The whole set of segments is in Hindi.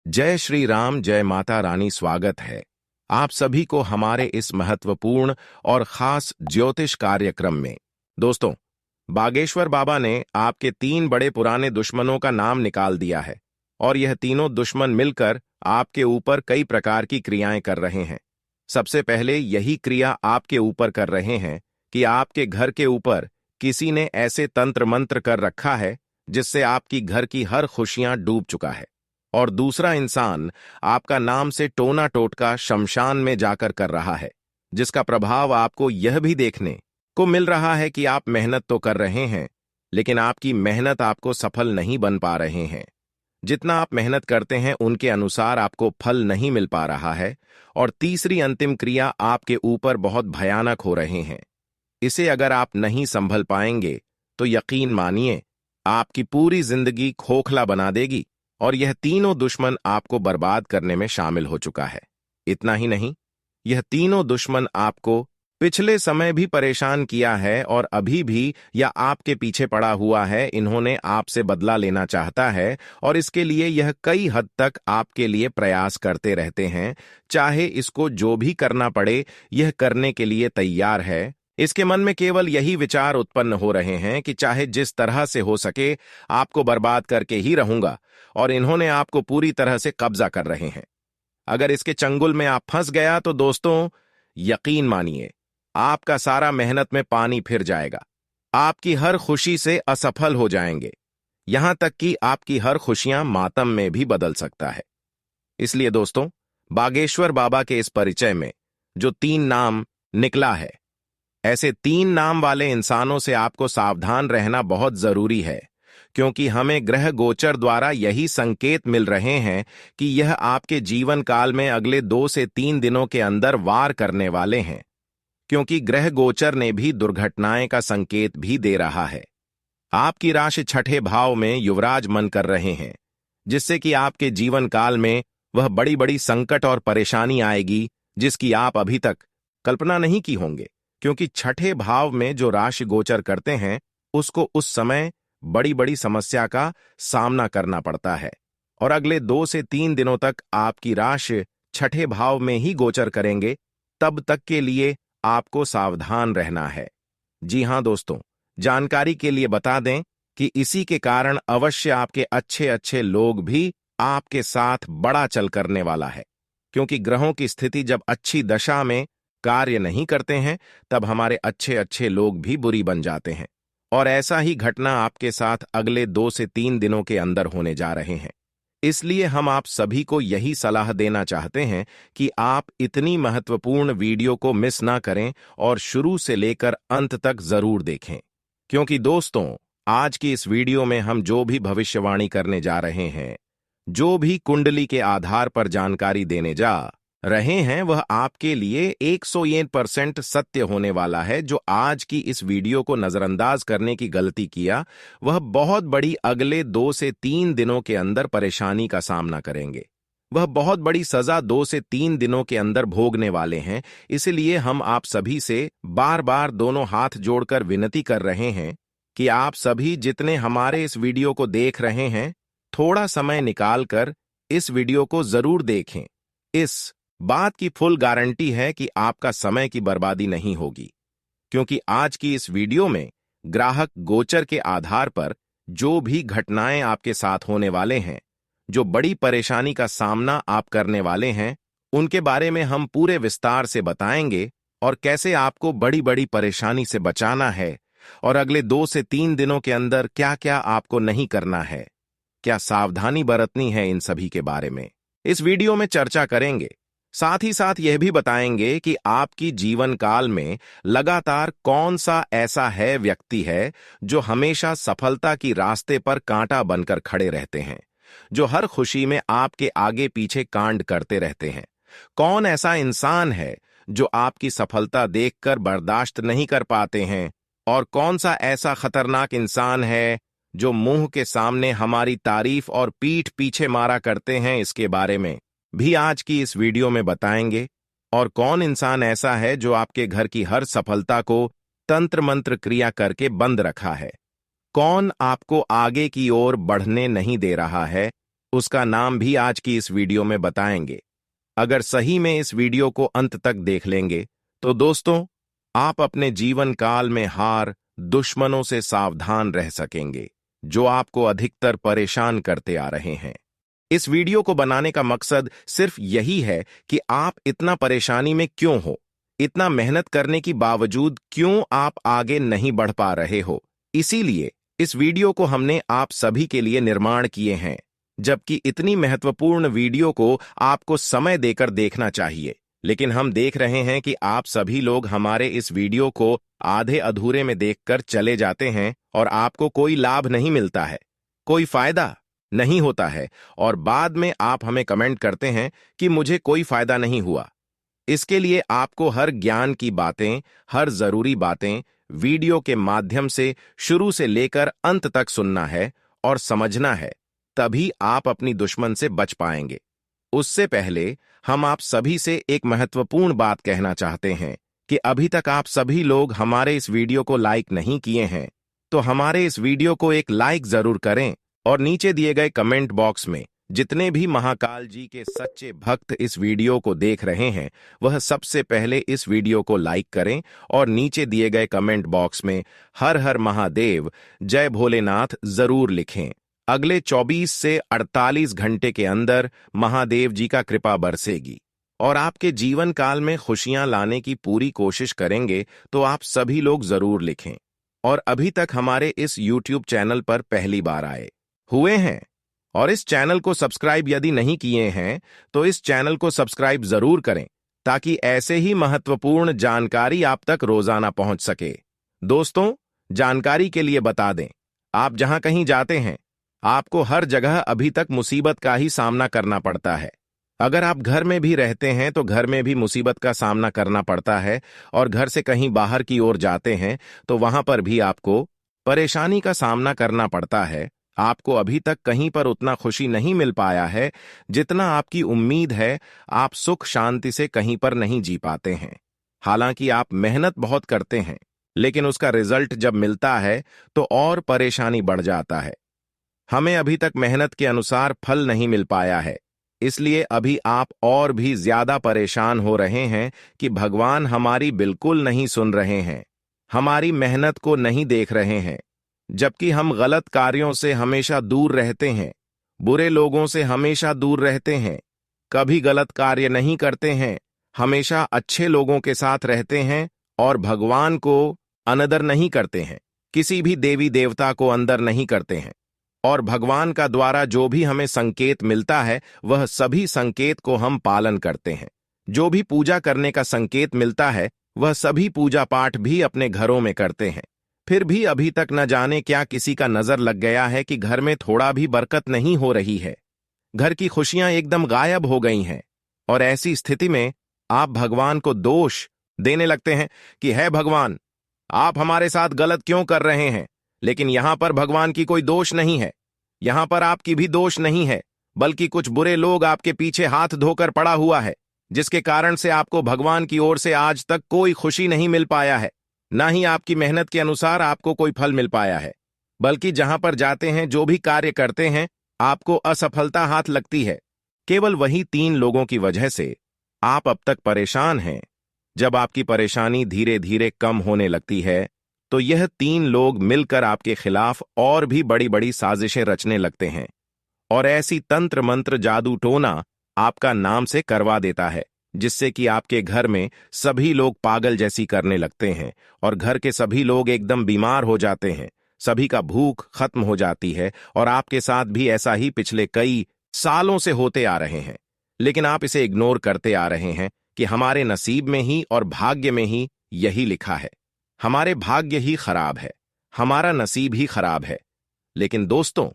जय श्री राम, जय माता रानी। स्वागत है आप सभी को हमारे इस महत्वपूर्ण और खास ज्योतिष कार्यक्रम में। दोस्तों, बागेश्वर बाबा ने आपके 3 बड़े पुराने दुश्मनों का नाम निकाल दिया है और यह तीनों दुश्मन मिलकर आपके ऊपर कई प्रकार की क्रियाएं कर रहे हैं। सबसे पहले यही क्रिया आपके ऊपर कर रहे हैं कि आपके घर के ऊपर किसी ने ऐसे तंत्र मंत्र कर रखा है जिससे आपकी घर की हर खुशियां डूब चुका है, और दूसरा इंसान आपका नाम से टोना टोटका शमशान में जाकर कर रहा है, जिसका प्रभाव आपको यह भी देखने को मिल रहा है कि आप मेहनत तो कर रहे हैं, लेकिन आपकी मेहनत आपको सफल नहीं बन पा रहे हैं। जितना आप मेहनत करते हैं उनके अनुसार आपको फल नहीं मिल पा रहा है। और तीसरी अंतिम क्रिया आपके ऊपर बहुत भयानक हो रहे हैं। इसे अगर आप नहीं संभल पाएंगे तो यकीन मानिए आपकी पूरी जिंदगी खोखला बना देगी, और यह तीनों दुश्मन आपको बर्बाद करने में शामिल हो चुका है। इतना ही नहीं, यह तीनों दुश्मन आपको पिछले समय भी परेशान किया है और अभी भी या आपके पीछे पड़ा हुआ है। इन्होंने आपसे बदला लेना चाहता है और इसके लिए यह कई हद तक आपके लिए प्रयास करते रहते हैं। चाहे इसको जो भी करना पड़े, यह करने के लिए तैयार है। इसके मन में केवल यही विचार उत्पन्न हो रहे हैं कि चाहे जिस तरह से हो सके आपको बर्बाद करके ही रहूंगा, और इन्होंने आपको पूरी तरह से कब्जा कर रहे हैं। अगर इसके चंगुल में आप फंस गया तो दोस्तों, यकीन मानिए आपका सारा मेहनत में पानी फिर जाएगा। आपकी हर खुशी से असफल हो जाएंगे, यहां तक कि आपकी हर खुशियां मातम में भी बदल सकता है। इसलिए दोस्तों, बागेश्वर बाबा के इस परिचय में जो 3 नाम निकला है, ऐसे 3 नाम वाले इंसानों से आपको सावधान रहना बहुत जरूरी है, क्योंकि हमें ग्रह गोचर द्वारा यही संकेत मिल रहे हैं कि यह आपके जीवन काल में अगले 2 से 3 दिनों के अंदर वार करने वाले हैं। क्योंकि ग्रह गोचर ने भी दुर्घटनाएं का संकेत भी दे रहा है। आपकी राशि 6ठे भाव में युवराज मन कर रहे हैं, जिससे कि आपके जीवन काल में वह बड़ी बड़ी संकट और परेशानी आएगी जिसकी आप अभी तक कल्पना नहीं की होंगे। क्योंकि 6ठे भाव में जो राशि गोचर करते हैं उसको उस समय बड़ी बड़ी समस्या का सामना करना पड़ता है, और अगले 2 से 3 दिनों तक आपकी राशि 6ठे भाव में ही गोचर करेंगे। तब तक के लिए आपको सावधान रहना है। जी हां दोस्तों, जानकारी के लिए बता दें कि इसी के कारण अवश्य आपके अच्छे अच्छे लोग भी आपके साथ बड़ा चल करने वाला है। क्योंकि ग्रहों की स्थिति जब अच्छी दशा में कार्य नहीं करते हैं, तब हमारे अच्छे अच्छे लोग भी बुरी बन जाते हैं, और ऐसा ही घटना आपके साथ अगले 2 से 3 दिनों के अंदर होने जा रहे हैं। इसलिए हम आप सभी को यही सलाह देना चाहते हैं कि आप इतनी महत्वपूर्ण वीडियो को मिस ना करें और शुरू से लेकर अंत तक जरूर देखें। क्योंकि दोस्तों, आज की इस वीडियो में हम जो भी भविष्यवाणी करने जा रहे हैं, जो भी कुंडली के आधार पर जानकारी देने जा रहे हैं, वह आपके लिए 101% सत्य होने वाला है। जो आज की इस वीडियो को नजरअंदाज करने की गलती किया, वह बहुत बड़ी अगले 2 से 3 दिनों के अंदर परेशानी का सामना करेंगे। वह बहुत बड़ी सजा 2 से 3 दिनों के अंदर भोगने वाले हैं। इसलिए हम आप सभी से बार बार दोनों हाथ जोड़कर विनती कर रहे हैं कि आप सभी जितने हमारे इस वीडियो को देख रहे हैं, थोड़ा समय निकालकर इस वीडियो को जरूर देखें। इस बात की फुल गारंटी है कि आपका समय की बर्बादी नहीं होगी। क्योंकि आज की इस वीडियो में ग्राहक गोचर के आधार पर जो भी घटनाएं आपके साथ होने वाले हैं, जो बड़ी परेशानी का सामना आप करने वाले हैं, उनके बारे में हम पूरे विस्तार से बताएंगे, और कैसे आपको बड़ी बड़ी परेशानी से बचाना है, और अगले 2 से 3 दिनों के अंदर क्या क्या आपको नहीं करना है, क्या सावधानी बरतनी है, इन सभी के बारे में इस वीडियो में चर्चा करेंगे। साथ ही साथ यह भी बताएंगे कि आपकी जीवन काल में लगातार कौन सा ऐसा है व्यक्ति है जो हमेशा सफलता की रास्ते पर कांटा बनकर खड़े रहते हैं, जो हर खुशी में आपके आगे पीछे कांड करते रहते हैं। कौन ऐसा इंसान है जो आपकी सफलता देखकर बर्दाश्त नहीं कर पाते हैं, और कौन सा ऐसा खतरनाक इंसान है जो मुंह के सामने हमारी तारीफ और पीठ पीछे मारा करते हैं, इसके बारे में भी आज की इस वीडियो में बताएंगे। और कौन इंसान ऐसा है जो आपके घर की हर सफलता को तंत्र मंत्र क्रिया करके बंद रखा है, कौन आपको आगे की ओर बढ़ने नहीं दे रहा है, उसका नाम भी आज की इस वीडियो में बताएंगे। अगर सही में इस वीडियो को अंत तक देख लेंगे तो दोस्तों, आप अपने जीवन काल में हार, दुश्मनों से सावधान रह सकेंगे, जो आपको अधिकतर परेशान करते आ रहे हैं। इस वीडियो को बनाने का मकसद सिर्फ यही है कि आप इतना परेशानी में क्यों हो, इतना मेहनत करने की बावजूद क्यों आप आगे नहीं बढ़ पा रहे हो। इसीलिए इस वीडियो को हमने आप सभी के लिए निर्माण किए हैं, जबकि इतनी महत्वपूर्ण वीडियो को आपको समय देकर देखना चाहिए। लेकिन हम देख रहे हैं कि आप सभी लोग हमारे इस वीडियो को आधे अधूरे में देखकर चले जाते हैं और आपको कोई लाभ नहीं मिलता है, कोई फायदा नहीं होता है, और बाद में आप हमें कमेंट करते हैं कि मुझे कोई फायदा नहीं हुआ। इसके लिए आपको हर ज्ञान की बातें, हर जरूरी बातें वीडियो के माध्यम से शुरू से लेकर अंत तक सुनना है और समझना है, तभी आप अपनी दुश्मन से बच पाएंगे। उससे पहले हम आप सभी से एक महत्वपूर्ण बात कहना चाहते हैं कि अभी तक आप सभी लोग हमारे इस वीडियो को लाइक नहीं किए हैं, तो हमारे इस वीडियो को एक लाइक जरूर करें और नीचे दिए गए कमेंट बॉक्स में जितने भी महाकाल जी के सच्चे भक्त इस वीडियो को देख रहे हैं, वह सबसे पहले इस वीडियो को लाइक करें और नीचे दिए गए कमेंट बॉक्स में हर हर महादेव, जय भोलेनाथ जरूर लिखें। अगले 24 से 48 घंटे के अंदर महादेव जी का कृपा बरसेगी और आपके जीवन काल में खुशियां लाने की पूरी कोशिश करेंगे, तो आप सभी लोग जरूर लिखें। और अभी तक हमारे इस YouTube चैनल पर पहली बार आए हुए हैं और इस चैनल को सब्सक्राइब यदि नहीं किए हैं, तो इस चैनल को सब्सक्राइब जरूर करें, ताकि ऐसे ही महत्वपूर्ण जानकारी आप तक रोजाना पहुंच सके। दोस्तों, जानकारी के लिए बता दें, आप जहां कहीं जाते हैं, आपको हर जगह अभी तक मुसीबत का ही सामना करना पड़ता है। अगर आप घर में भी रहते हैं तो घर में भी मुसीबत का सामना करना पड़ता है, और घर से कहीं बाहर की ओर जाते हैं तो वहां पर भी आपको परेशानी का सामना करना पड़ता है। आपको अभी तक कहीं पर उतना खुशी नहीं मिल पाया है जितना आपकी उम्मीद है। आप सुख शांति से कहीं पर नहीं जी पाते हैं। हालांकि आप मेहनत बहुत करते हैं, लेकिन उसका रिजल्ट जब मिलता है तो और परेशानी बढ़ जाता है। हमें अभी तक मेहनत के अनुसार फल नहीं मिल पाया है, इसलिए अभी आप और भी ज्यादा परेशान हो रहे हैं कि भगवान हमारी बिल्कुल नहीं सुन रहे हैं, हमारी मेहनत को नहीं देख रहे हैं। जबकि हम गलत कार्यों से हमेशा दूर रहते हैं, बुरे लोगों से हमेशा दूर रहते हैं, कभी गलत कार्य नहीं करते हैं, हमेशा अच्छे लोगों के साथ रहते हैं और भगवान को अनदर नहीं करते हैं, किसी भी देवी देवता को अंदर नहीं करते हैं। और भगवान का द्वारा जो भी हमें संकेत मिलता है, वह सभी संकेत को हम पालन करते हैं। जो भी पूजा करने का संकेत मिलता है, वह सभी पूजा पाठ भी अपने घरों में करते हैं। फिर भी अभी तक न जाने क्या किसी का नजर लग गया है कि घर में थोड़ा भी बरकत नहीं हो रही है, घर की खुशियां एकदम गायब हो गई हैं। और ऐसी स्थिति में आप भगवान को दोष देने लगते हैं कि है भगवान, आप हमारे साथ गलत क्यों कर रहे हैं। लेकिन यहां पर भगवान की कोई दोष नहीं है, यहां पर आपकी भी दोष नहीं है, बल्कि कुछ बुरे लोग आपके पीछे हाथ धोकर पड़ा हुआ है, जिसके कारण से आपको भगवान की ओर से आज तक कोई खुशी नहीं मिल पाया है, ना ही आपकी मेहनत के अनुसार आपको कोई फल मिल पाया है। बल्कि जहां पर जाते हैं, जो भी कार्य करते हैं, आपको असफलता हाथ लगती है। केवल वही 3 लोगों की वजह से आप अब तक परेशान हैं। जब आपकी परेशानी धीरे धीरे कम होने लगती है, तो यह 3 लोग मिलकर आपके खिलाफ और भी बड़ी बड़ी साजिशें रचने लगते हैं और ऐसी तंत्र मंत्र जादू टोना आपका नाम से करवा देता है, जिससे कि आपके घर में सभी लोग पागल जैसी करने लगते हैं और घर के सभी लोग एकदम बीमार हो जाते हैं, सभी का भूख खत्म हो जाती है। और आपके साथ भी ऐसा ही पिछले कई सालों से होते आ रहे हैं, लेकिन आप इसे इग्नोर करते आ रहे हैं कि हमारे नसीब में ही और भाग्य में ही यही लिखा है। हमारे भाग्य ही खराब है, हमारा नसीब ही खराब है। लेकिन दोस्तों,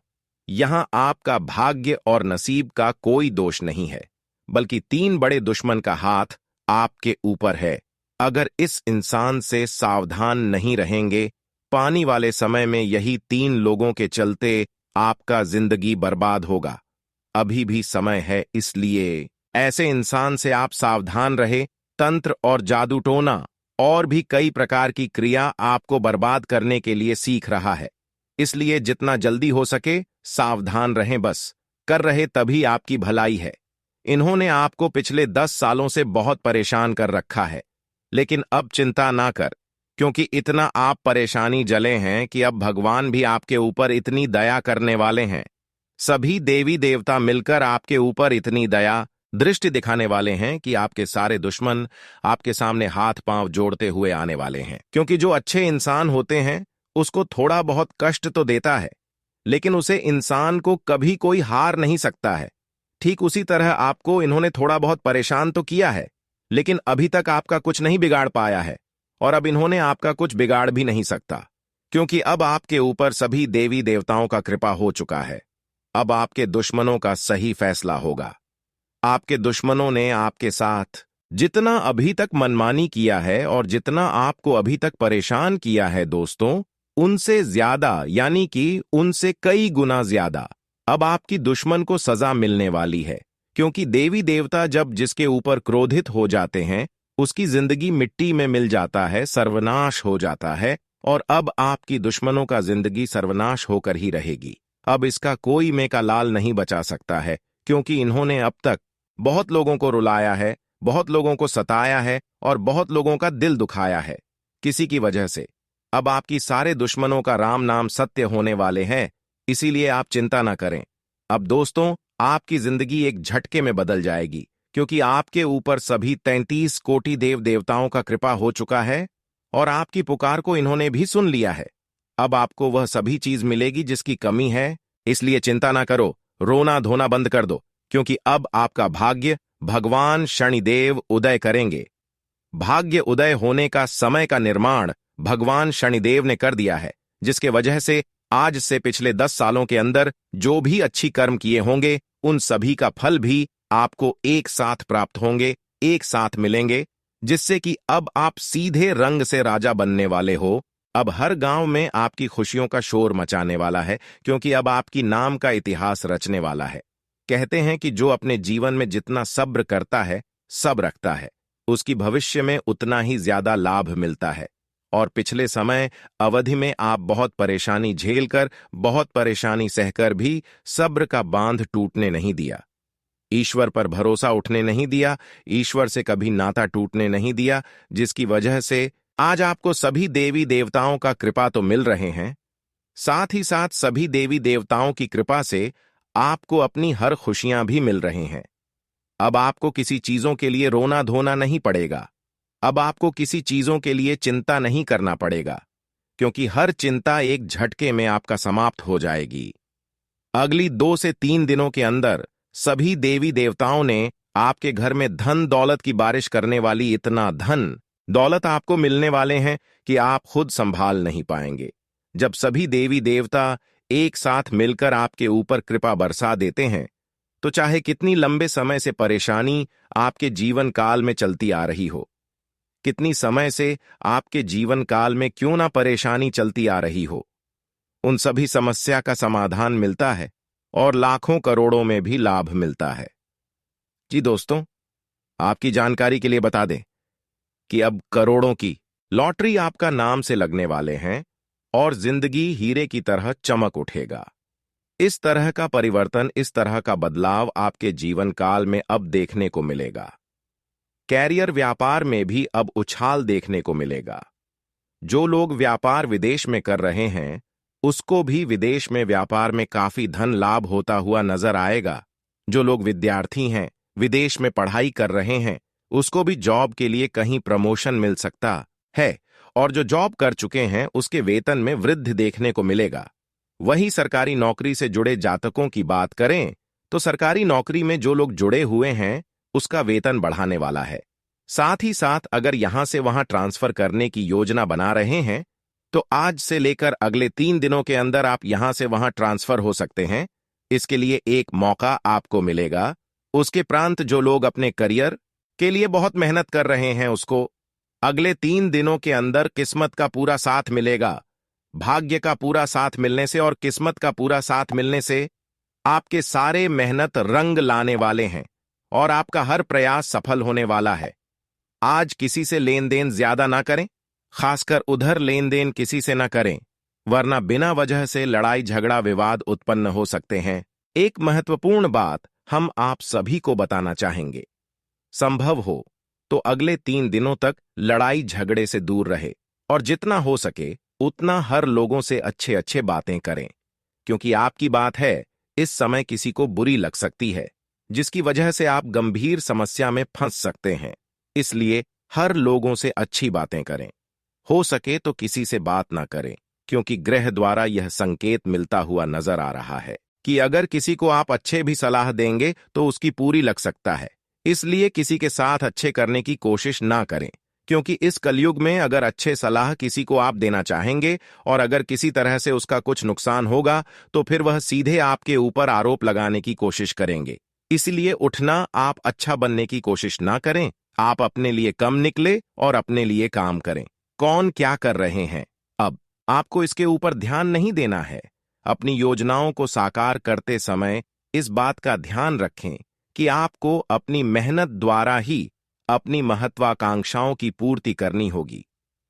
यहां आपका भाग्य और नसीब का कोई दोष नहीं है, बल्कि 3 बड़े दुश्मन का हाथ आपके ऊपर है। अगर इस इंसान से सावधान नहीं रहेंगे, पानी वाले समय में यही 3 लोगों के चलते आपका जिंदगी बर्बाद होगा। अभी भी समय है, इसलिए ऐसे इंसान से आप सावधान रहे। तंत्र और जादू टोना और भी कई प्रकार की क्रिया आपको बर्बाद करने के लिए सीख रहा है, इसलिए जितना जल्दी हो सके सावधान रहें। बस कर रहे तभी आपकी भलाई है। इन्होंने आपको पिछले 10 सालों से बहुत परेशान कर रखा है, लेकिन अब चिंता ना कर, क्योंकि इतना आप परेशानी जले हैं कि अब भगवान भी आपके ऊपर इतनी दया करने वाले हैं। सभी देवी देवता मिलकर आपके ऊपर इतनी दया दृष्टि दिखाने वाले हैं कि आपके सारे दुश्मन आपके सामने हाथ पांव जोड़ते हुए आने वाले हैं। क्योंकि जो अच्छे इंसान होते हैं उसको थोड़ा बहुत कष्ट तो देता है, लेकिन उसे इंसान को कभी कोई हार नहीं सकता है। ठीक उसी तरह आपको इन्होंने थोड़ा बहुत परेशान तो किया है, लेकिन अभी तक आपका कुछ नहीं बिगाड़ पाया है, और अब इन्होंने आपका कुछ बिगाड़ भी नहीं सकता, क्योंकि अब आपके ऊपर सभी देवी देवताओं का कृपा हो चुका है। अब आपके दुश्मनों का सही फैसला होगा। आपके दुश्मनों ने आपके साथ जितना अभी तक मनमानी किया है और जितना आपको अभी तक परेशान किया है दोस्तों, उनसे ज्यादा, यानी कि उनसे कई गुना ज्यादा अब आपकी दुश्मन को सजा मिलने वाली है। क्योंकि देवी देवता जब जिसके ऊपर क्रोधित हो जाते हैं उसकी जिंदगी मिट्टी में मिल जाता है, सर्वनाश हो जाता है, और अब आपकी दुश्मनों का जिंदगी सर्वनाश होकर ही रहेगी। अब इसका कोई मेका लाल नहीं बचा सकता है, क्योंकि इन्होंने अब तक बहुत लोगों को रुलाया है, बहुत लोगों को सताया है और बहुत लोगों का दिल दुखाया है किसी की वजह से। अब आपकी सारे दुश्मनों का राम नाम सत्य होने वाले हैं, इसीलिए आप चिंता ना करें। अब दोस्तों, आपकी जिंदगी एक झटके में बदल जाएगी, क्योंकि आपके ऊपर सभी 33 कोटि देव देवताओं का कृपा हो चुका है और आपकी पुकार को इन्होंने भी सुन लिया है। अब आपको वह सभी चीज मिलेगी जिसकी कमी है, इसलिए चिंता ना करो, रोना धोना बंद कर दो, क्योंकि अब आपका भाग्य भगवान शनिदेव उदय करेंगे। भाग्य उदय होने का समय का निर्माण भगवान शनिदेव ने कर दिया है, जिसके वजह से आज से पिछले 10 सालों के अंदर जो भी अच्छी कर्म किए होंगे उन सभी का फल भी आपको एक साथ प्राप्त होंगे, एक साथ मिलेंगे, जिससे कि अब आप सीधे रंग से राजा बनने वाले हो। अब हर गांव में आपकी खुशियों का शोर मचाने वाला है, क्योंकि अब आपकी नाम का इतिहास रचने वाला है। कहते हैं कि जो अपने जीवन में जितना सब्र करता है, सब रखता है, उसकी भविष्य में उतना ही ज्यादा लाभ मिलता है। और पिछले समय अवधि में आप बहुत परेशानी झेलकर, बहुत परेशानी सहकर भी सब्र का बांध टूटने नहीं दिया, ईश्वर पर भरोसा उठने नहीं दिया, ईश्वर से कभी नाता टूटने नहीं दिया, जिसकी वजह से आज आपको सभी देवी देवताओं का कृपा तो मिल रहे हैं, साथ ही साथ सभी देवी देवताओं की कृपा से आपको अपनी हर खुशियां भी मिल रही हैं। अब आपको किसी चीजों के लिए रोना धोना नहीं पड़ेगा, अब आपको किसी चीजों के लिए चिंता नहीं करना पड़ेगा, क्योंकि हर चिंता एक झटके में आपका समाप्त हो जाएगी। अगली 2 से 3 दिनों के अंदर सभी देवी देवताओं ने आपके घर में धन दौलत की बारिश करने वाली इतना धन दौलत आपको मिलने वाले हैं कि आप खुद संभाल नहीं पाएंगे। जब सभी देवी देवता एक साथ मिलकर आपके ऊपर कृपा बरसा देते हैं, तो चाहे कितनी लंबे समय से परेशानी आपके जीवन काल में चलती आ रही हो, कितनी समय से आपके जीवन काल में क्यों ना परेशानी चलती आ रही हो, उन सभी समस्या का समाधान मिलता है और लाखों करोड़ों में भी लाभ मिलता है। जी दोस्तों, आपकी जानकारी के लिए बता दें कि अब करोड़ों की लॉटरी आपका नाम से लगने वाले हैं और जिंदगी हीरे की तरह चमक उठेगा। इस तरह का परिवर्तन, इस तरह का बदलाव आपके जीवन काल में अब देखने को मिलेगा। कैरियर व्यापार में भी अब उछाल देखने को मिलेगा। जो लोग व्यापार विदेश में कर रहे हैं उसको भी विदेश में व्यापार में काफी धन लाभ होता हुआ नजर आएगा। जो लोग विद्यार्थी हैं, विदेश में पढ़ाई कर रहे हैं, उसको भी जॉब के लिए कहीं प्रमोशन मिल सकता है, और जो जॉब कर चुके हैं उसके वेतन में वृद्धि देखने को मिलेगा। वहीं सरकारी नौकरी से जुड़े जातकों की बात करें तो सरकारी नौकरी में जो लोग जुड़े हुए हैं उसका वेतन बढ़ाने वाला है। साथ ही साथ अगर यहां से वहां ट्रांसफर करने की योजना बना रहे हैं तो आज से लेकर अगले 3 दिनों के अंदर आप यहां से वहां ट्रांसफर हो सकते हैं। इसके लिए एक मौका आपको मिलेगा। उसके प्रांत जो लोग अपने करियर के लिए बहुत मेहनत कर रहे हैं उसको अगले 3 दिनों के अंदर किस्मत का पूरा साथ मिलेगा। भाग्य का पूरा साथ मिलने से और किस्मत का पूरा साथ मिलने से आपके सारे मेहनत रंग लाने वाले हैं और आपका हर प्रयास सफल होने वाला है। आज किसी से लेन देन ज्यादा ना करें, खासकर उधर लेन देन किसी से ना करें, वरना बिना वजह से लड़ाई झगड़ा विवाद उत्पन्न हो सकते हैं। एक महत्वपूर्ण बात हम आप सभी को बताना चाहेंगे। संभव हो तो अगले 3 दिनों तक लड़ाई झगड़े से दूर रहे और जितना हो सके उतना हर लोगों से अच्छे अच्छे बातें करें, क्योंकि आपकी बात है इस समय किसी को बुरी लग सकती है, जिसकी वजह से आप गंभीर समस्या में फंस सकते हैं। इसलिए हर लोगों से अच्छी बातें करें। हो सके तो किसी से बात ना करें, क्योंकि ग्रह द्वारा यह संकेत मिलता हुआ नजर आ रहा है कि अगर किसी को आप अच्छे भी सलाह देंगे तो उसकी पूरी लग सकता है। इसलिए किसी के साथ अच्छे करने की कोशिश ना करें, क्योंकि इस कलयुग में अगर अच्छे सलाह किसी को आप देना चाहेंगे और अगर किसी तरह से उसका कुछ नुकसान होगा तो फिर वह सीधे आपके ऊपर आरोप लगाने की कोशिश करेंगे। इसलिए उठना, आप अच्छा बनने की कोशिश ना करें। आप अपने लिए कम निकले और अपने लिए काम करें। कौन क्या कर रहे हैं, अब आपको इसके ऊपर ध्यान नहीं देना है। अपनी योजनाओं को साकार करते समय इस बात का ध्यान रखें कि आपको अपनी मेहनत द्वारा ही अपनी महत्वाकांक्षाओं की पूर्ति करनी होगी।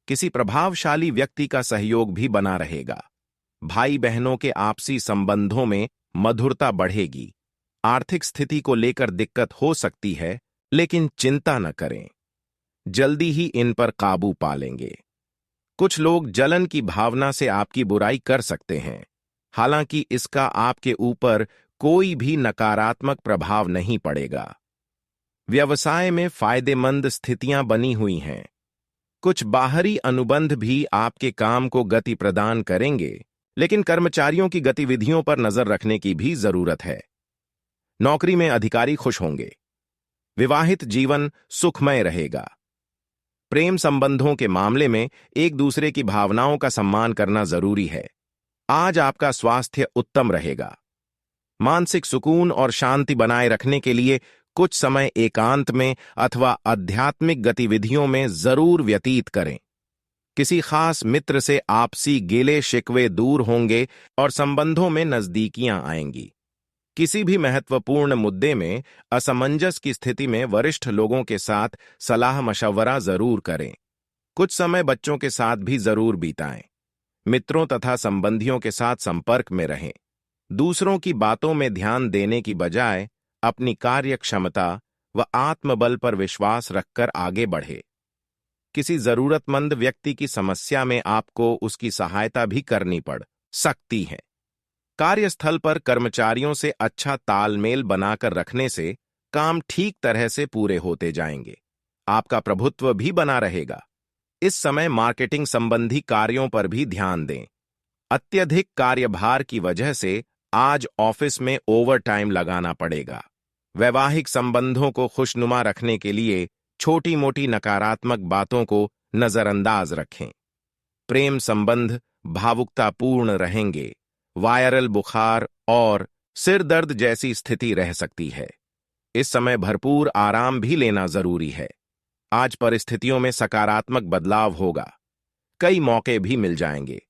किसी प्रभावशाली व्यक्ति का सहयोग भी बना रहेगा। भाई बहनों के आपसी संबंधों में मधुरता बढ़ेगी। आर्थिक स्थिति को लेकर दिक्कत हो सकती है, लेकिन चिंता न करें, जल्दी ही इन पर काबू पा लेंगे। कुछ लोग जलन की भावना से आपकी बुराई कर सकते हैं, हालांकि इसका आपके ऊपर कोई भी नकारात्मक प्रभाव नहीं पड़ेगा। व्यवसाय में फायदेमंद स्थितियां बनी हुई हैं। कुछ बाहरी अनुबंध भी आपके काम को गति प्रदान करेंगे, लेकिन कर्मचारियों की गतिविधियों पर नजर रखने की भी जरूरत है। नौकरी में अधिकारी खुश होंगे। विवाहित जीवन सुखमय रहेगा। प्रेम संबंधों के मामले में एक दूसरे की भावनाओं का सम्मान करना जरूरी है। आज आपका स्वास्थ्य उत्तम रहेगा। मानसिक सुकून और शांति बनाए रखने के लिए कुछ समय एकांत में अथवा आध्यात्मिक गतिविधियों में जरूर व्यतीत करें। किसी खास मित्र से आपसी गिले शिकवे दूर होंगे और संबंधों में नजदीकियां आएंगी। किसी भी महत्वपूर्ण मुद्दे में असमंजस की स्थिति में वरिष्ठ लोगों के साथ सलाह मशवरा जरूर करें। कुछ समय बच्चों के साथ भी जरूर बिताएं। मित्रों तथा संबंधियों के साथ संपर्क में रहें। दूसरों की बातों में ध्यान देने की बजाय अपनी कार्य क्षमता व आत्मबल पर विश्वास रखकर आगे बढ़े। किसी जरूरतमंद व्यक्ति की समस्या में आपको उसकी सहायता भी करनी पड़ सकती है। कार्यस्थल पर कर्मचारियों से अच्छा तालमेल बनाकर रखने से काम ठीक तरह से पूरे होते जाएंगे। आपका प्रभुत्व भी बना रहेगा। इस समय मार्केटिंग संबंधी कार्यों पर भी ध्यान दें। अत्यधिक कार्यभार की वजह से आज ऑफिस में ओवरटाइम लगाना पड़ेगा। वैवाहिक संबंधों को खुशनुमा रखने के लिए छोटी मोटी नकारात्मक बातों को नजरअंदाज रखें। प्रेम संबंध भावुकतापूर्ण रहेंगे। वायरल बुखार और सिर दर्द जैसी स्थिति रह सकती है। इस समय भरपूर आराम भी लेना जरूरी है। आज परिस्थितियों में सकारात्मक बदलाव होगा। कई मौके भी मिल जाएंगे।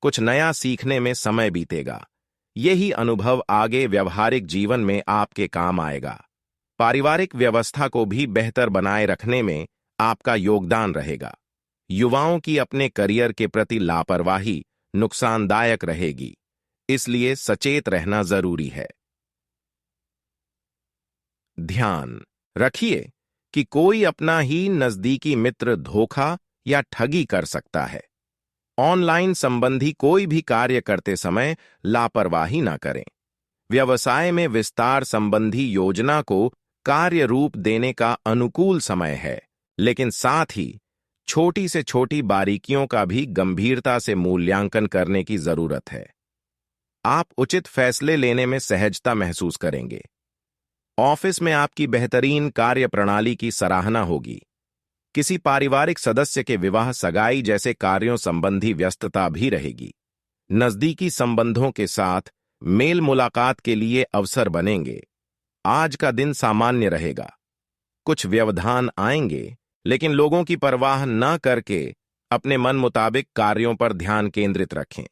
कुछ नया सीखने में समय बीतेगा। यही अनुभव आगे व्यवहारिक जीवन में आपके काम आएगा। पारिवारिक व्यवस्था को भी बेहतर बनाए रखने में आपका योगदान रहेगा। युवाओं की अपने करियर के प्रति लापरवाही नुकसानदायक रहेगी, इसलिए सचेत रहना जरूरी है। ध्यान रखिए कि कोई अपना ही नजदीकी मित्र धोखा या ठगी कर सकता है। ऑनलाइन संबंधी कोई भी कार्य करते समय लापरवाही ना करें। व्यवसाय में विस्तार संबंधी योजना को कार्य रूप देने का अनुकूल समय है, लेकिन साथ ही छोटी से छोटी बारीकियों का भी गंभीरता से मूल्यांकन करने की जरूरत है। आप उचित फैसले लेने में सहजता महसूस करेंगे। ऑफिस में आपकी बेहतरीन कार्य प्रणाली की सराहना होगी। किसी पारिवारिक सदस्य के विवाह, सगाई जैसे कार्यों संबंधी व्यस्तता भी रहेगी। नजदीकी संबंधों के साथ मेल मुलाकात के लिए अवसर बनेंगे। आज का दिन सामान्य रहेगा। कुछ व्यवधान आएंगे, लेकिन लोगों की परवाह न करके अपने मन मुताबिक कार्यों पर ध्यान केंद्रित रखें।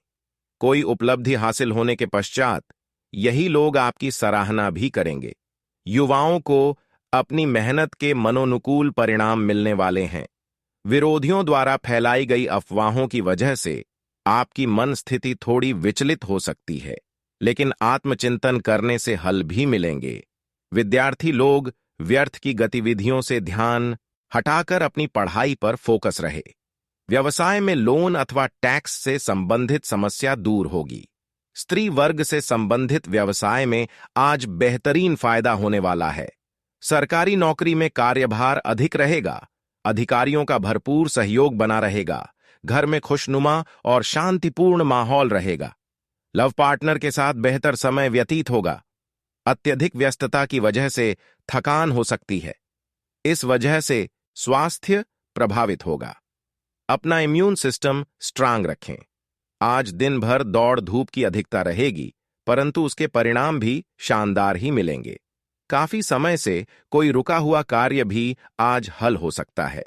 कोई उपलब्धि हासिल होने के पश्चात यही लोग आपकी सराहना भी करेंगे। युवाओं को अपनी मेहनत के मनोनुकूल परिणाम मिलने वाले हैं। विरोधियों द्वारा फैलाई गई अफवाहों की वजह से आपकी मन स्थिति थोड़ी विचलित हो सकती है। लेकिन आत्मचिंतन करने से हल भी मिलेंगे। विद्यार्थी लोग व्यर्थ की गतिविधियों से ध्यान हटाकर अपनी पढ़ाई पर फोकस रहे। व्यवसाय में लोन अथवा टैक्स से संबंधित समस्या दूर होगी। स्त्री वर्ग से संबंधित व्यवसाय में आज बेहतरीन फायदा होने वाला है। सरकारी नौकरी में कार्यभार अधिक रहेगा। अधिकारियों का भरपूर सहयोग बना रहेगा। घर में खुशनुमा और शांतिपूर्ण माहौल रहेगा। लव पार्टनर के साथ बेहतर समय व्यतीत होगा। अत्यधिक व्यस्तता की वजह से थकान हो सकती है। इस वजह से स्वास्थ्य प्रभावित होगा। अपना इम्यून सिस्टम स्ट्रांग रखें। आज दिन भर दौड़ धूप की अधिकता रहेगी, परंतु उसके परिणाम भी शानदार ही मिलेंगे। काफी समय से कोई रुका हुआ कार्य भी आज हल हो सकता है,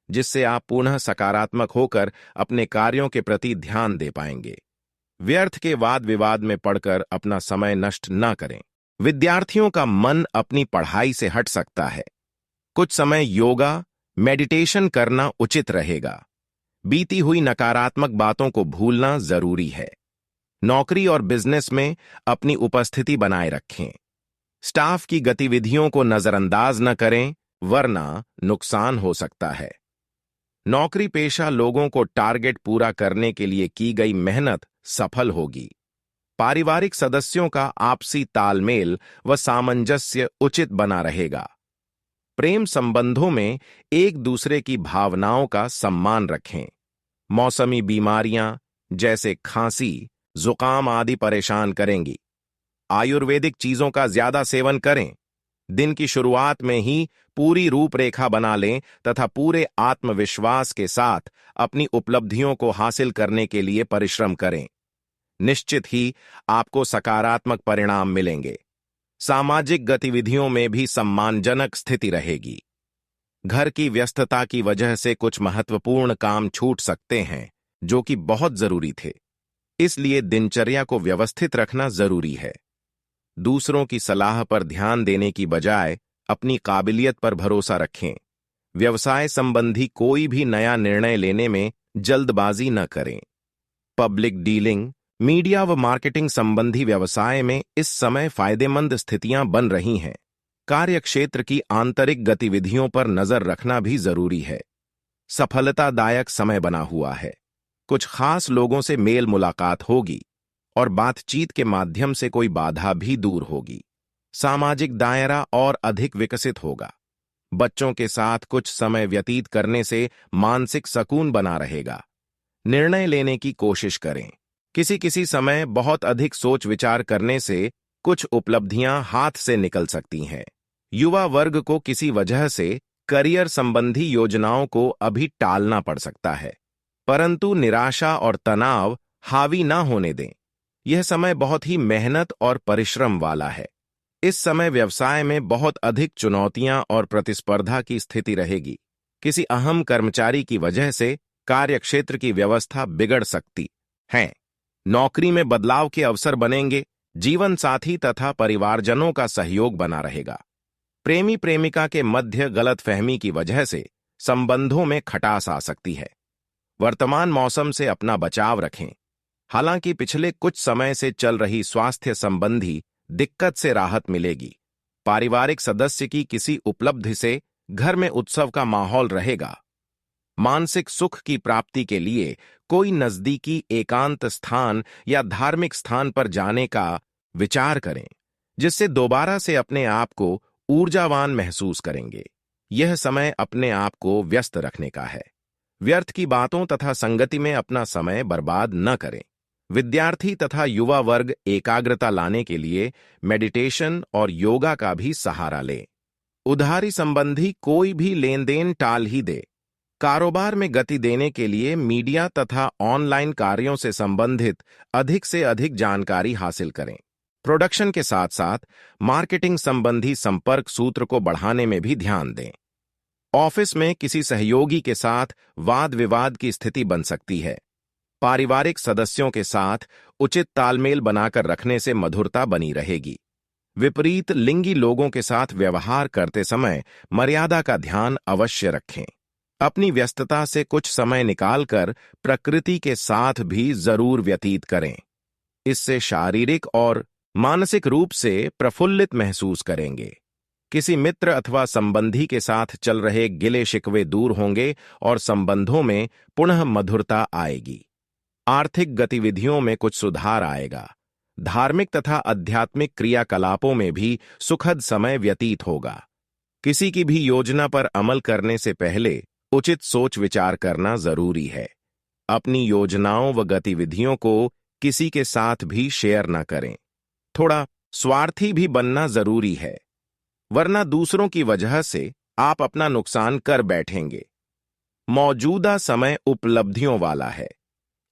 जिससे आप पुनः सकारात्मक होकर अपने कार्यों के प्रति ध्यान दे पाएंगे। व्यर्थ के वाद विवाद में पड़कर अपना समय नष्ट न करें। विद्यार्थियों का मन अपनी पढ़ाई से हट सकता है। कुछ समय योगा, मेडिटेशन करना उचित रहेगा। बीती हुई नकारात्मक बातों को भूलना जरूरी है। नौकरी और बिजनेस में अपनी उपस्थिति बनाए रखें। स्टाफ की गतिविधियों को नजरअंदाज न करें, वरना नुकसान हो सकता है। नौकरी पेशा लोगों को टारगेट पूरा करने के लिए की गई मेहनत सफल होगी। पारिवारिक सदस्यों का आपसी तालमेल व सामंजस्य उचित बना रहेगा। प्रेम संबंधों में एक दूसरे की भावनाओं का सम्मान रखें। मौसमी बीमारियां जैसे खांसी, जुकाम आदि परेशान करेंगी। आयुर्वेदिक चीजों का ज्यादा सेवन करें। दिन की शुरुआत में ही पूरी रूपरेखा बना लें तथा पूरे आत्मविश्वास के साथ अपनी उपलब्धियों को हासिल करने के लिए परिश्रम करें। निश्चित ही आपको सकारात्मक परिणाम मिलेंगे। सामाजिक गतिविधियों में भी सम्मानजनक स्थिति रहेगी। घर की व्यस्तता की वजह से कुछ महत्वपूर्ण काम छूट सकते हैं, जो कि बहुत जरूरी थे। इसलिए दिनचर्या को व्यवस्थित रखना जरूरी है। दूसरों की सलाह पर ध्यान देने की बजाय अपनी काबिलियत पर भरोसा रखें। व्यवसाय संबंधी कोई भी नया निर्णय लेने में जल्दबाजी न करें। पब्लिक डीलिंग, मीडिया व मार्केटिंग संबंधी व्यवसाय में इस समय फायदेमंद स्थितियां बन रही हैं। कार्यक्षेत्र की आंतरिक गतिविधियों पर नजर रखना भी जरूरी है। सफलतादायक समय बना हुआ है। कुछ खास लोगों से मेल मुलाकात होगी और बातचीत के माध्यम से कोई बाधा भी दूर होगी। सामाजिक दायरा और अधिक विकसित होगा। बच्चों के साथ कुछ समय व्यतीत करने से मानसिक सुकून बना रहेगा। निर्णय लेने की कोशिश करें। किसी समय बहुत अधिक सोच विचार करने से कुछ उपलब्धियां हाथ से निकल सकती हैं। युवा वर्ग को किसी वजह से करियर संबंधी योजनाओं को अभी टालना पड़ सकता है, परंतु निराशा और तनाव हावी ना होने दें। यह समय बहुत ही मेहनत और परिश्रम वाला है। इस समय व्यवसाय में बहुत अधिक चुनौतियां और प्रतिस्पर्धा की स्थिति रहेगी। किसी अहम कर्मचारी की वजह से कार्यक्षेत्र की व्यवस्था बिगड़ सकती है। नौकरी में बदलाव के अवसर बनेंगे। जीवन साथी तथा परिवारजनों का सहयोग बना रहेगा। प्रेमी प्रेमिका के मध्य गलतफहमी की वजह से संबंधों में खटास आ सकती है। वर्तमान मौसम से अपना बचाव रखें। हालांकि पिछले कुछ समय से चल रही स्वास्थ्य संबंधी दिक्कत से राहत मिलेगी। पारिवारिक सदस्य की किसी उपलब्धि से घर में उत्सव का माहौल रहेगा। मानसिक सुख की प्राप्ति के लिए कोई नजदीकी एकांत स्थान या धार्मिक स्थान पर जाने का विचार करें, जिससे दोबारा से अपने आप को ऊर्जावान महसूस करेंगे। यह समय अपने आप को व्यस्त रखने का है। व्यर्थ की बातों तथा संगति में अपना समय बर्बाद न करें। विद्यार्थी तथा युवा वर्ग एकाग्रता लाने के लिए मेडिटेशन और योगा का भी सहारा लें। उधारी संबंधी कोई भी लेन देन टाल ही दे। कारोबार में गति देने के लिए मीडिया तथा ऑनलाइन कार्यों से संबंधित अधिक से अधिक जानकारी हासिल करें। प्रोडक्शन के साथ साथ मार्केटिंग संबंधी संपर्क सूत्र को बढ़ाने में भी ध्यान दें। ऑफिस में किसी सहयोगी के साथ वाद विवाद की स्थिति बन सकती है। पारिवारिक सदस्यों के साथ उचित तालमेल बनाकर रखने से मधुरता बनी रहेगी। विपरीत लिंगी लोगों के साथ व्यवहार करते समय मर्यादा का ध्यान अवश्य रखें। अपनी व्यस्तता से कुछ समय निकालकर प्रकृति के साथ भी जरूर व्यतीत करें। इससे शारीरिक और मानसिक रूप से प्रफुल्लित महसूस करेंगे। किसी मित्र अथवा संबंधी के साथ चल रहे गिले शिकवे दूर होंगे और संबंधों में पुनः मधुरता आएगी। आर्थिक गतिविधियों में कुछ सुधार आएगा। धार्मिक तथा आध्यात्मिक क्रियाकलापों में भी सुखद समय व्यतीत होगा। किसी की भी योजना पर अमल करने से पहले उचित सोच विचार करना जरूरी है। अपनी योजनाओं व गतिविधियों को किसी के साथ भी शेयर न करें। थोड़ा स्वार्थी भी बनना जरूरी है, वरना दूसरों की वजह से आप अपना नुकसान कर बैठेंगे। मौजूदा समय उपलब्धियों वाला है।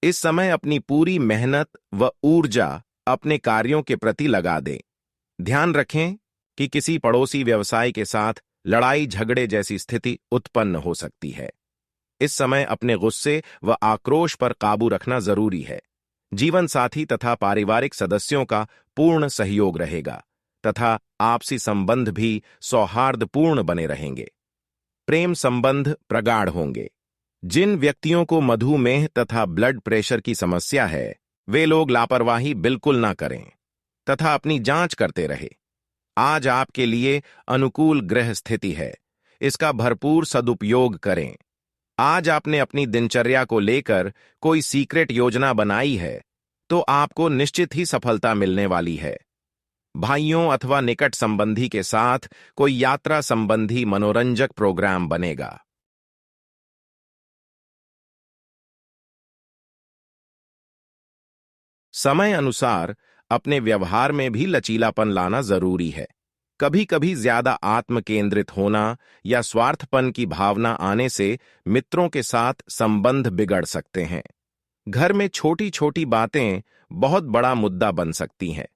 इस समय अपनी पूरी मेहनत व ऊर्जा अपने कार्यों के प्रति लगा दें। ध्यान रखें कि किसी पड़ोसी व्यवसाय के साथ लड़ाई झगड़े जैसी स्थिति उत्पन्न हो सकती है। इस समय अपने गुस्से व आक्रोश पर काबू रखना जरूरी है। जीवन साथी तथा पारिवारिक सदस्यों का पूर्ण सहयोग रहेगा तथा आपसी संबंध भी सौहार्दपूर्ण बने रहेंगे। प्रेम संबंध प्रगाढ़ होंगे। जिन व्यक्तियों को मधुमेह तथा ब्लड प्रेशर की समस्या है, वे लोग लापरवाही बिल्कुल ना करें तथा अपनी जांच करते रहे। आज आपके लिए अनुकूल ग्रह स्थिति है, इसका भरपूर सदुपयोग करें। आज आपने अपनी दिनचर्या को लेकर कोई सीक्रेट योजना बनाई है तो आपको निश्चित ही सफलता मिलने वाली है। भाइयों अथवा निकट संबंधी के साथ कोई यात्रा संबंधी मनोरंजक प्रोग्राम बनेगा। समय अनुसार अपने व्यवहार में भी लचीलापन लाना जरूरी है। कभी कभी ज्यादा आत्म केंद्रित होना या स्वार्थपन की भावना आने से मित्रों के साथ संबंध बिगड़ सकते हैं। घर में छोटी छोटी बातें बहुत बड़ा मुद्दा बन सकती हैं,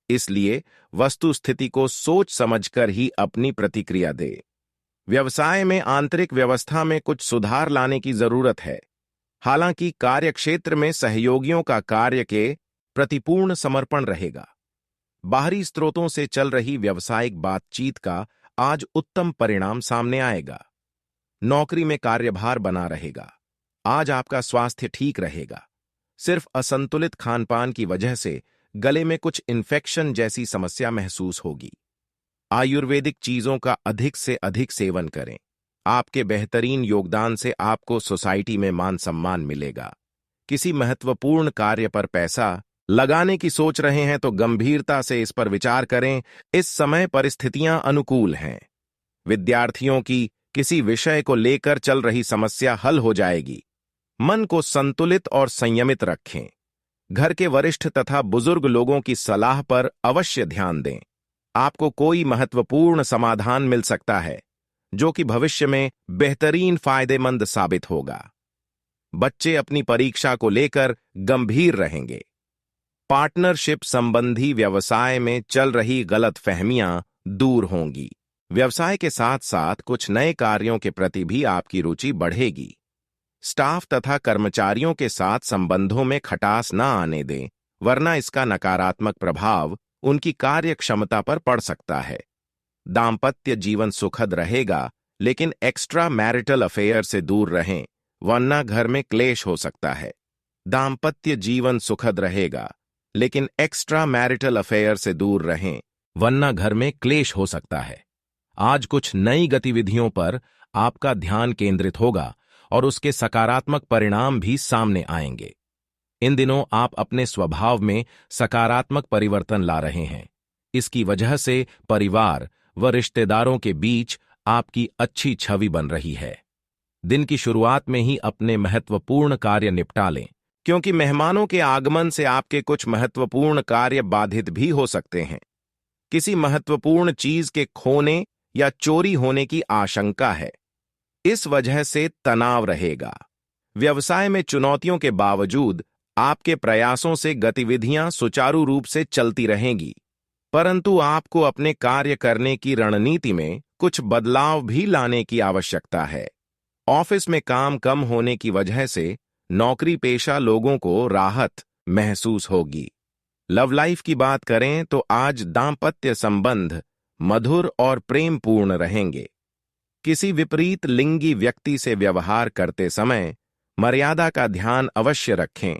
इसलिए वस्तु स्थिति को सोच समझकर ही अपनी प्रतिक्रिया दे। व्यवसाय में आंतरिक व्यवस्था में कुछ सुधार लाने की जरूरत है। हालांकि कार्यक्षेत्र में सहयोगियों का कार्य के प्रतिपूर्ण समर्पण रहेगा। बाहरी स्रोतों से चल रही व्यावसायिक बातचीत का आज उत्तम परिणाम सामने आएगा। नौकरी में कार्यभार बना रहेगा। आज आपका स्वास्थ्य ठीक रहेगा। सिर्फ असंतुलित खानपान की वजह से गले में कुछ इन्फेक्शन जैसी समस्या महसूस होगी। आयुर्वेदिक चीजों का अधिक से अधिक सेवन करें। आपके बेहतरीन योगदान से आपको सोसाइटी में मान सम्मान मिलेगा। किसी महत्वपूर्ण कार्य पर पैसा लगाने की सोच रहे हैं तो गंभीरता से इस पर विचार करें। इस समय परिस्थितियां अनुकूल हैं। विद्यार्थियों की किसी विषय को लेकर चल रही समस्या हल हो जाएगी। मन को संतुलित और संयमित रखें। घर के वरिष्ठ तथा बुजुर्ग लोगों की सलाह पर अवश्य ध्यान दें। आपको कोई महत्वपूर्ण समाधान मिल सकता है जो कि भविष्य में बेहतरीन फायदेमंद साबित होगा। बच्चे अपनी परीक्षा को लेकर गंभीर रहेंगे। पार्टनरशिप संबंधी व्यवसाय में चल रही गलतफहमियां दूर होंगी। व्यवसाय के साथ साथ कुछ नए कार्यों के प्रति भी आपकी रुचि बढ़ेगी। स्टाफ तथा कर्मचारियों के साथ संबंधों में खटास न आने दें, वरना इसका नकारात्मक प्रभाव उनकी कार्य क्षमता पर पड़ सकता है। दाम्पत्य जीवन सुखद रहेगा, लेकिन एक्स्ट्रा मैरिटल अफेयर से दूर रहें, वरना घर में क्लेश हो सकता है। दाम्पत्य जीवन सुखद रहेगा, लेकिन एक्स्ट्रा मैरिटल अफेयर से दूर रहें, वरना घर में क्लेश हो सकता है। आज कुछ नई गतिविधियों पर आपका ध्यान केंद्रित होगा और उसके सकारात्मक परिणाम भी सामने आएंगे। इन दिनों आप अपने स्वभाव में सकारात्मक परिवर्तन ला रहे हैं। इसकी वजह से परिवार व रिश्तेदारों के बीच आपकी अच्छी छवि बन रही है। दिन की शुरुआत में ही अपने महत्वपूर्ण कार्य निपटा लें, क्योंकि मेहमानों के आगमन से आपके कुछ महत्वपूर्ण कार्य बाधित भी हो सकते हैं। किसी महत्वपूर्ण चीज के खोने या चोरी होने की आशंका है। इस वजह से तनाव रहेगा। व्यवसाय में चुनौतियों के बावजूद आपके प्रयासों से गतिविधियां सुचारू रूप से चलती रहेंगी, परंतु आपको अपने कार्य करने की रणनीति में कुछ बदलाव भी लाने की आवश्यकता है। ऑफिस में काम कम होने की वजह से नौकरी पेशा लोगों को राहत महसूस होगी। लव लाइफ की बात करें तो आज दाम्पत्य संबंध मधुर और प्रेमपूर्ण रहेंगे। किसी विपरीत लिंगी व्यक्ति से व्यवहार करते समय मर्यादा का ध्यान अवश्य रखें।